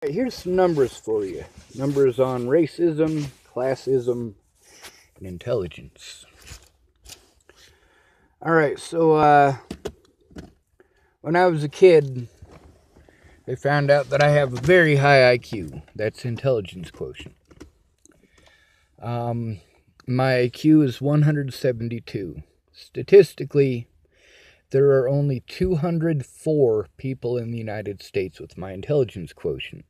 Here's some numbers for you. Numbers on racism, classism, and intelligence. Alright, so when I was a kid, they found out that I have a very high IQ. That's intelligence quotient. My IQ is 172. Statistically, there are only 204 people in the United States with my intelligence quotient.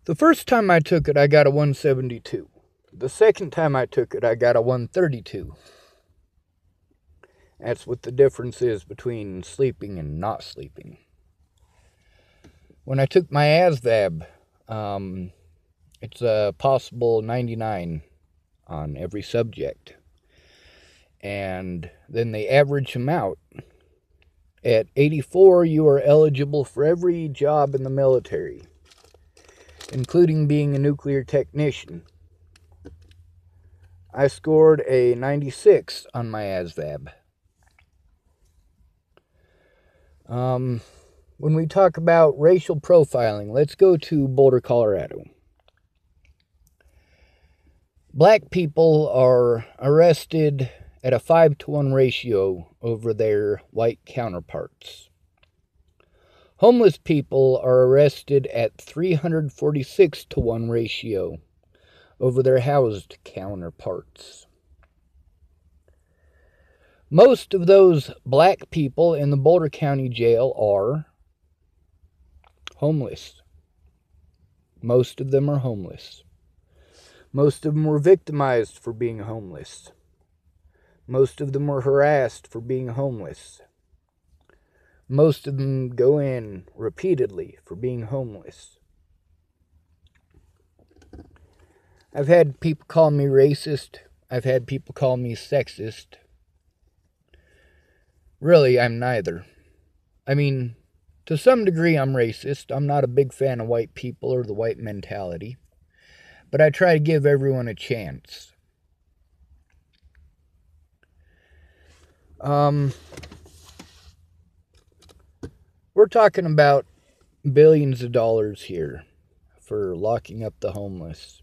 The first time I took it, I got a 172. The second time I took it, I got a 132. That's what the difference is between sleeping and not sleeping. When I took my ASVAB, it's a possible 99 on every subject. And then they average them out. At 84, you are eligible for every job in the military, including being a nuclear technician. I scored a 96 on my ASVAB. When we talk about racial profiling, let's go to Boulder, Colorado. Black people are arrested at a 5-to-1 ratio over their white counterparts. Homeless people are arrested at 346-to-1 ratio over their housed counterparts. Most of those black people in the Boulder County Jail are homeless. Most of them are homeless. Most of them were victimized for being homeless. Most of them were harassed for being homeless. Most of them go in repeatedly for being homeless. I've had people call me racist. I've had people call me sexist. Really, I'm neither. I mean, to some degree, I'm racist. I'm not a big fan of white people or the white mentality. But I try to give everyone a chance. We're talking about billions of dollars here for locking up the homeless.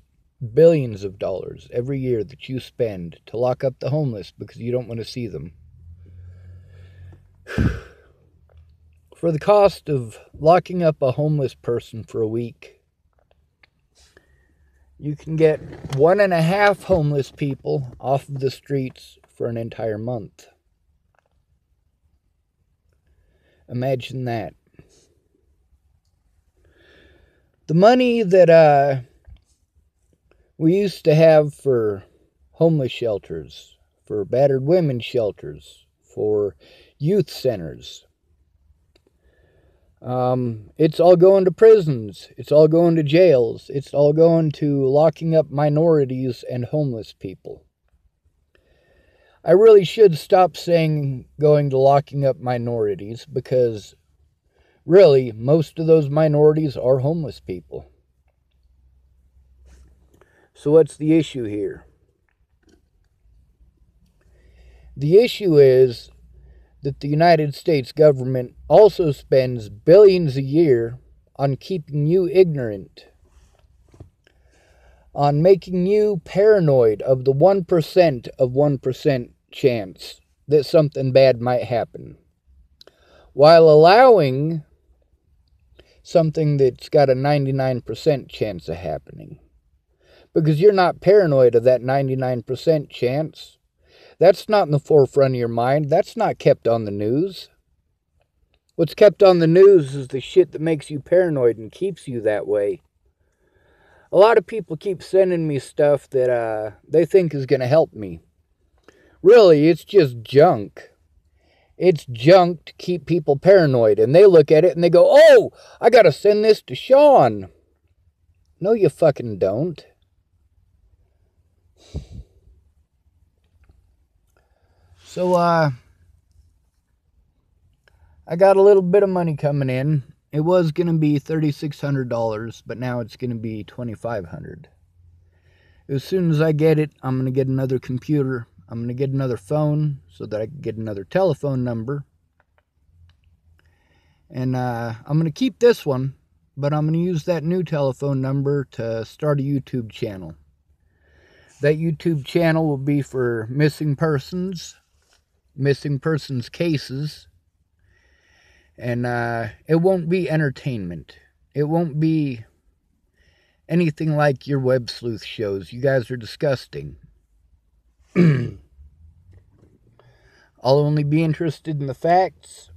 Billions of dollars every year that you spend to lock up the homeless because you don't want to see them. For the cost of locking up a homeless person for a week, you can get 1.5 homeless people off of the streets for an entire month. Imagine that. The money that we used to have for homeless shelters, for battered women's shelters, for youth centers, it's all going to prisons. It's all going to jails. It's all going to locking up minorities and homeless people. I really should stop saying going to locking up minorities because really most of those minorities are homeless people. So what's the issue here? The issue is that the United States government also spends billions a year on keeping you ignorant, on making you paranoid of the 1% of 1% chance that something bad might happen, while allowing something that's got a 99% chance of happening. Because you're not paranoid of that 99% chance. That's not in the forefront of your mind. That's not kept on the news. What's kept on the news is the shit that makes you paranoid and keeps you that way. A lot of people keep sending me stuff that they think is going to help me. Really, it's just junk. It's junk to keep people paranoid. And they look at it and they go, oh, I got to send this to Sean. No, you fucking don't. So, I got a little bit of money coming in. It was going to be $3,600, but now it's going to be $2,500. As soon as I get it, I'm going to get another computer. I'm going to get another phone so that I can get another telephone number. And I'm going to keep this one but I'm going to use that new telephone number to start a YouTube channel. That YouTube channel will be for missing persons cases, and it won't be entertainment. It won't be anything like your web sleuth shows. You guys are disgusting. I'll only be interested in the facts.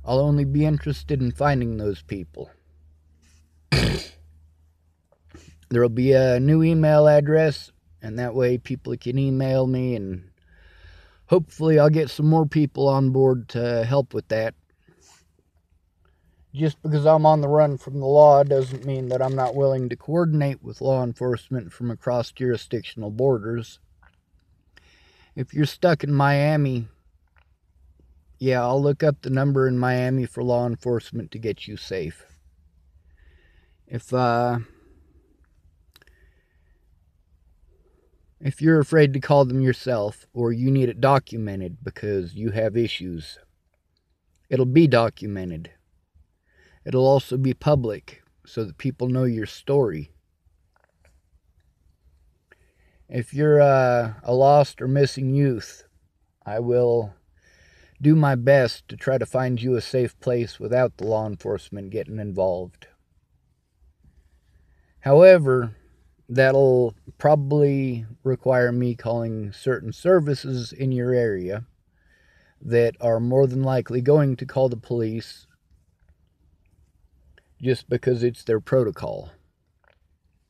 I'll only be interested in finding those people. There'll be a new email address, and that way people can email me, and hopefully I'll get some more people on board to help with that. Just because I'm on the run from the law doesn't mean that I'm not willing to coordinate with law enforcement from across jurisdictional borders. If you're stuck in Miami, yeah, I'll look up the number in Miami for law enforcement to get you safe. If you're afraid to call them yourself, or you need it documented because you have issues, it'll be documented. It'll also be public so that people know your story. If you're a lost or missing youth, I will do my best to try to find you a safe place without the law enforcement getting involved. However, that'll probably require me calling certain services in your area that are more than likely going to call the police just because it's their protocol.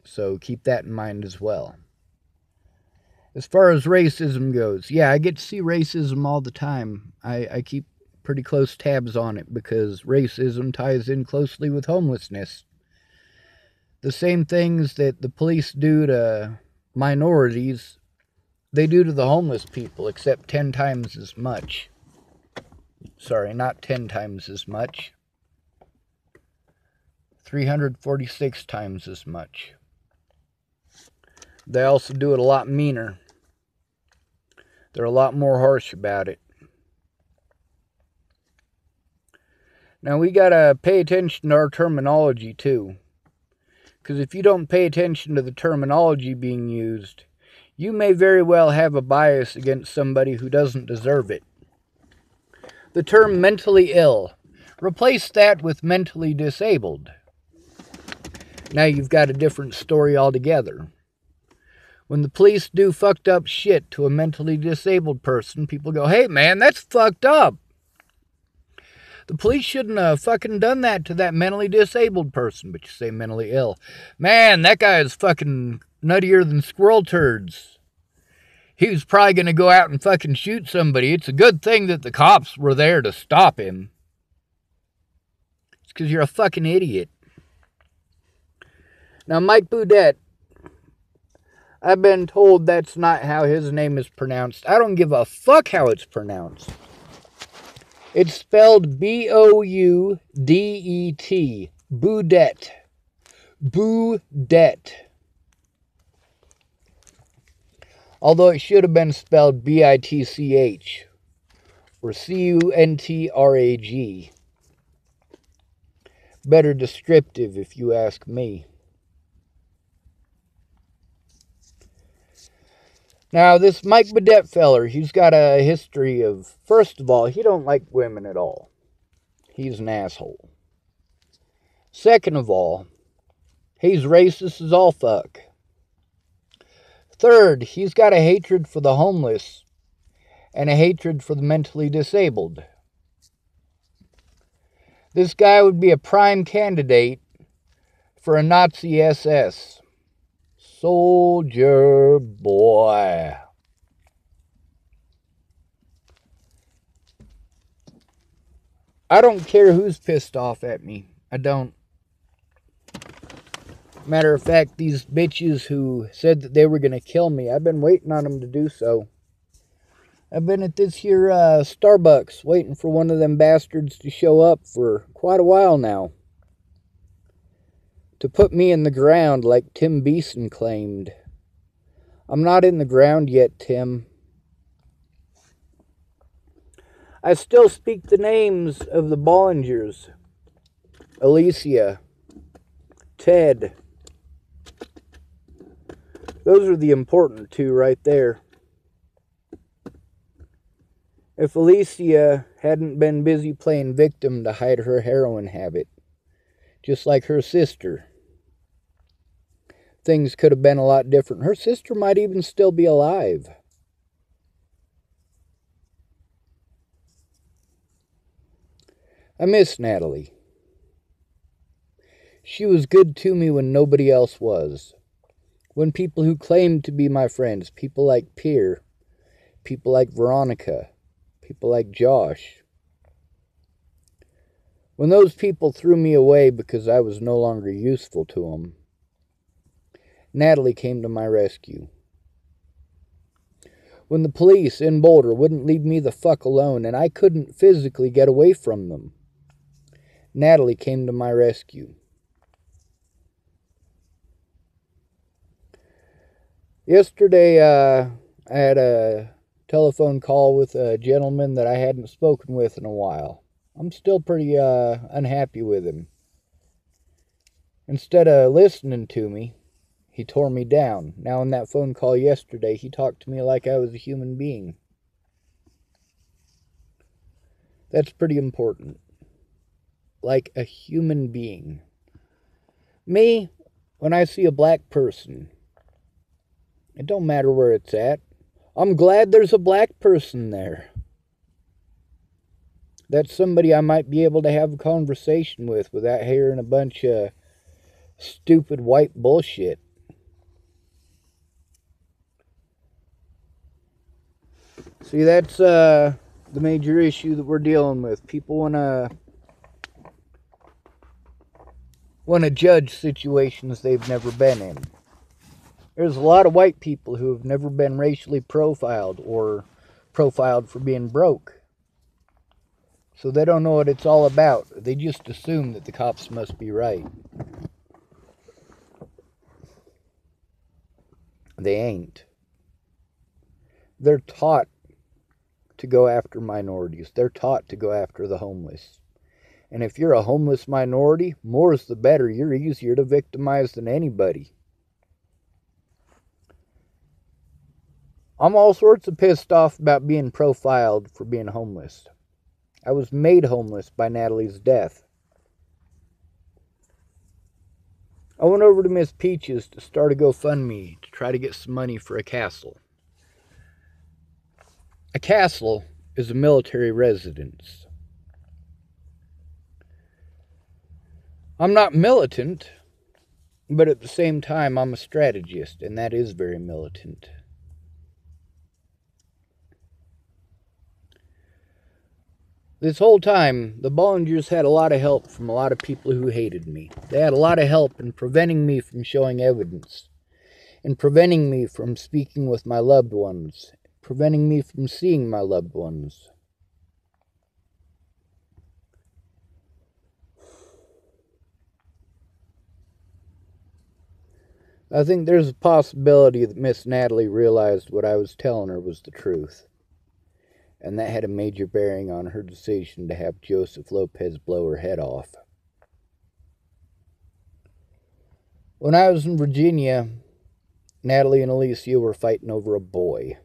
So keep that in mind as well. As far as racism goes, yeah, I get to see racism all the time. I keep pretty close tabs on it because racism ties in closely with homelessness. The same things that the police do to minorities, they do to the homeless people, except 10 times as much. Sorry, not 10 times as much. 346 times as much. They also do it a lot meaner. They're a lot more harsh about it. Now we gotta pay attention to our terminology too. Because if you don't pay attention to the terminology being used, you may very well have a bias against somebody who doesn't deserve it. The term mentally ill, replace that with mentally disabled. Now you've got a different story altogether. When the police do fucked up shit to a mentally disabled person, people go, hey man, that's fucked up. The police shouldn't have fucking done that to that mentally disabled person, but you say mentally ill. Man, that guy is fucking nuttier than squirrel turds. He was probably going to go out and fucking shoot somebody. It's a good thing that the cops were there to stop him. It's because you're a fucking idiot. Now, Mike Boudet, I've been told that's not how his name is pronounced. I don't give a fuck how it's pronounced. It's spelled B-O-U-D-E-T. Boudet. Boudet. Although it should have been spelled B-I-T-C-H. Or C-U-N-T-R-A-G. Better descriptive, if you ask me. Now, this Mike Boudet feller, he's got a history of, first of all, he don't like women at all. He's an asshole. Second of all, he's racist as all fuck. Third, he's got a hatred for the homeless and a hatred for the mentally disabled. This guy would be a prime candidate for a Nazi SS. Soldier boy. I don't care who's pissed off at me. I don't. Matter of fact, these bitches who said that they were going to kill me, I've been waiting on them to do so. I've been at this here Starbucks waiting for one of them bastards to show up for quite a while now. To put me in the ground like Tim Beeson claimed. I'm not in the ground yet, Tim. I still speak the names of the Bollingers. Alicia, Ted. Those are the important two right there. If Alicia hadn't been busy playing victim to hide her heroin habit, just like her sister, things could have been a lot different. Her sister might even still be alive. I miss Natalie. She was good to me when nobody else was. When people who claimed to be my friends, people like Pierre, people like Veronica, people like Josh, when those people threw me away because I was no longer useful to them, Natalie came to my rescue. When the police in Boulder wouldn't leave me the fuck alone and I couldn't physically get away from them, Natalie came to my rescue. Yesterday, I had a telephone call with a gentleman that I hadn't spoken with in a while. I'm still pretty unhappy with him. Instead of listening to me, he tore me down. Now, in that phone call yesterday, he talked to me like I was a human being. That's pretty important. Like a human being. Me, when I see a black person, it don't matter where it's at. I'm glad there's a black person there. That's somebody I might be able to have a conversation with without hearing a bunch of stupid white bullshit. See, that's the major issue that we're dealing with. People want to judge situations they've never been in. There's a lot of white people who have never been racially profiled or profiled for being broke. So they don't know what it's all about. They just assume that the cops must be right. They ain't. They're taught to go after minorities. They're taught to go after the homeless. And if you're a homeless minority, more's the better. You're easier to victimize than anybody. I'm all sorts of pissed off about being profiled for being homeless. I was made homeless by Natalie's death. I went over to Miss Peaches to start a GoFundMe to try to get some money for a castle. A castle is a military residence. I'm not militant, but at the same time I'm a strategist, and that is very militant. This whole time, the Bollingers had a lot of help from a lot of people who hated me. They had a lot of help in preventing me from showing evidence, in preventing me from speaking with my loved ones, preventing me from seeing my loved ones. I think there's a possibility that Miss Natalie realized what I was telling her was the truth. And that had a major bearing on her decision to have Joseph Lopez blow her head off. When I was in Virginia, Natalie and Alicia were fighting over a boy.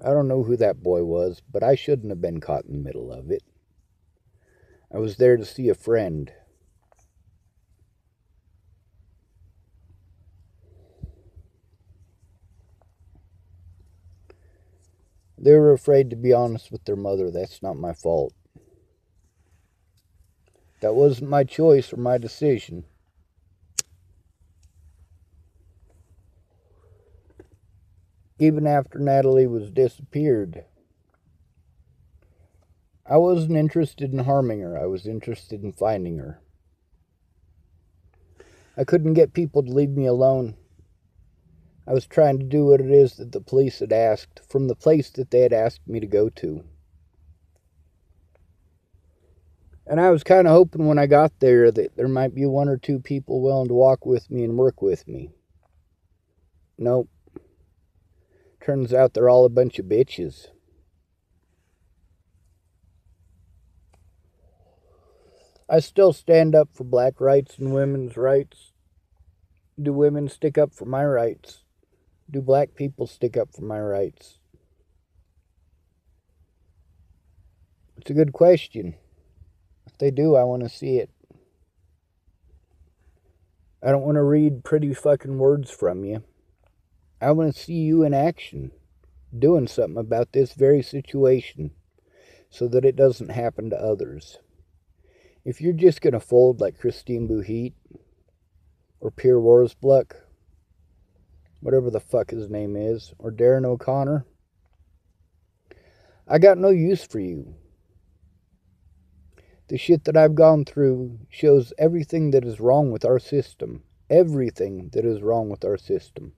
I don't know who that boy was, but I shouldn't have been caught in the middle of it. I was there to see a friend. They were afraid to be honest with their mother. That's not my fault. That wasn't my choice or my decision. Even after Natalie was disappeared, I wasn't interested in harming her. I was interested in finding her. I couldn't get people to leave me alone. I was trying to do what it is that the police had asked from the place that they had asked me to go to. And I was kind of hoping when I got there that there might be one or two people willing to walk with me and work with me. Nope. Turns out they're all a bunch of bitches. I still stand up for black rights and women's rights. Do women stick up for my rights? Do black people stick up for my rights? It's a good question. If they do, I want to see it. I don't want to read pretty fucking words from you. I want to see you in action, doing something about this very situation so that it doesn't happen to others. If you're just going to fold like Christine Bouhit or Pierre Worsbluck, whatever the fuck his name is, or Darren O'Connor, I got no use for you. The shit that I've gone through shows everything that is wrong with our system. Everything that is wrong with our system.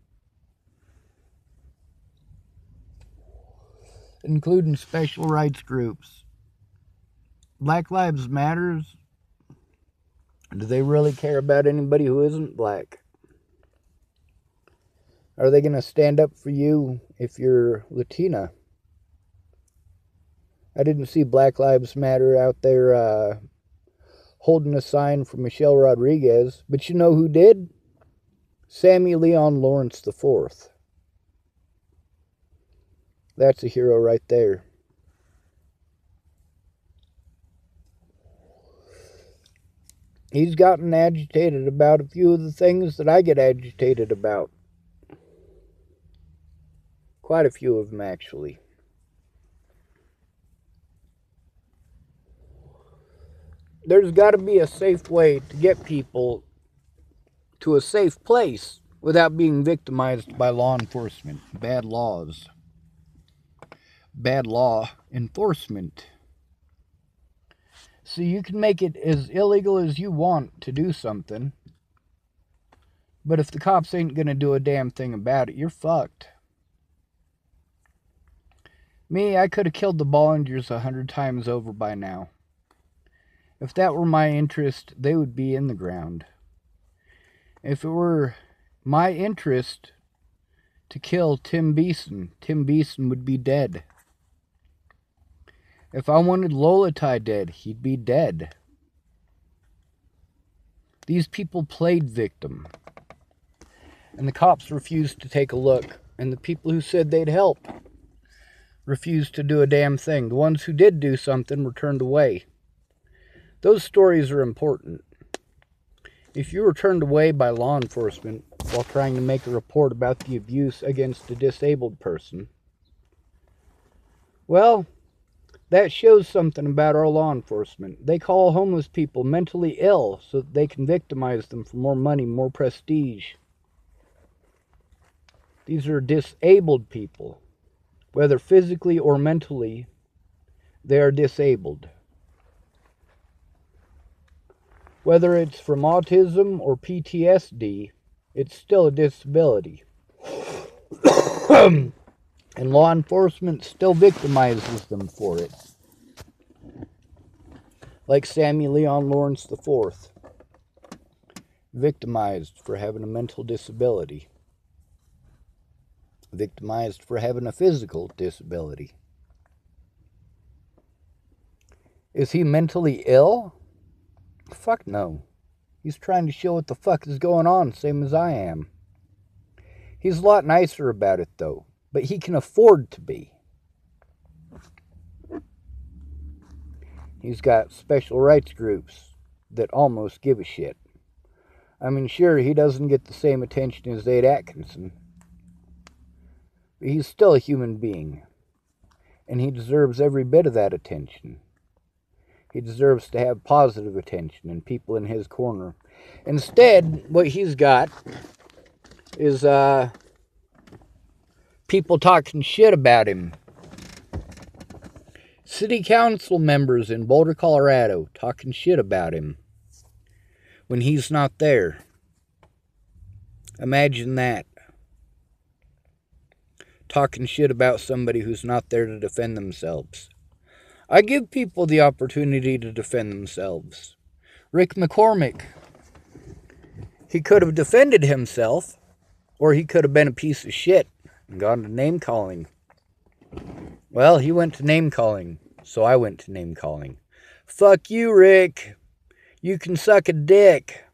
Including special rights groups. Black Lives Matters. Do they really care about anybody who isn't black? Are they going to stand up for you if you're Latina? I didn't see Black Lives Matter out there holding a sign for Michelle Rodriguez. But you know who did? Sammy Leon Lawrence IV. That's a hero right there. He's gotten agitated about a few of the things that I get agitated about. Quite a few of them, actually. There's got to be a safe way to get people to a safe place without being victimized by law enforcement. Bad laws. Bad law enforcement. So you can make it as illegal as you want to do something, but if the cops ain't going to do a damn thing about it, you're fucked. Me, I could have killed the Bollingers 100 times over by now. If that were my interest, they would be in the ground. If it were my interest to kill Tim Beeson would be dead. If I wanted Lolatai dead, he'd be dead. These people played victim. And the cops refused to take a look. And the people who said they'd help refused to do a damn thing. The ones who did do something were turned away. Those stories are important. If you were turned away by law enforcement while trying to make a report about the abuse against a disabled person, well, that shows something about our law enforcement. They call homeless people mentally ill so that they can victimize them for more money, more prestige. These are disabled people. Whether physically or mentally, they are disabled. Whether it's from autism or PTSD, it's still a disability. And law enforcement still victimizes them for it. Like Sammy Leon Lawrence IV. Victimized for having a mental disability. Victimized for having a physical disability. Is he mentally ill? Fuck no. He's trying to show what the fuck is going on, same as I am. He's a lot nicer about it, though. But he can afford to be. He's got special rights groups that almost give a shit. I mean, sure, he doesn't get the same attention as Zaid Atkinson. But he's still a human being. And he deserves every bit of that attention. He deserves to have positive attention and people in his corner. Instead, what he's got is people talking shit about him. City council members in Boulder, Colorado talking shit about him when he's not there. Imagine that. Talking shit about somebody who's not there to defend themselves. I give people the opportunity to defend themselves. Rick McCormick, he could have defended himself, or he could have been a piece of shit and gone to name-calling. Well, he went to name-calling, so I went to name-calling. Fuck you, Rick. You can suck a dick.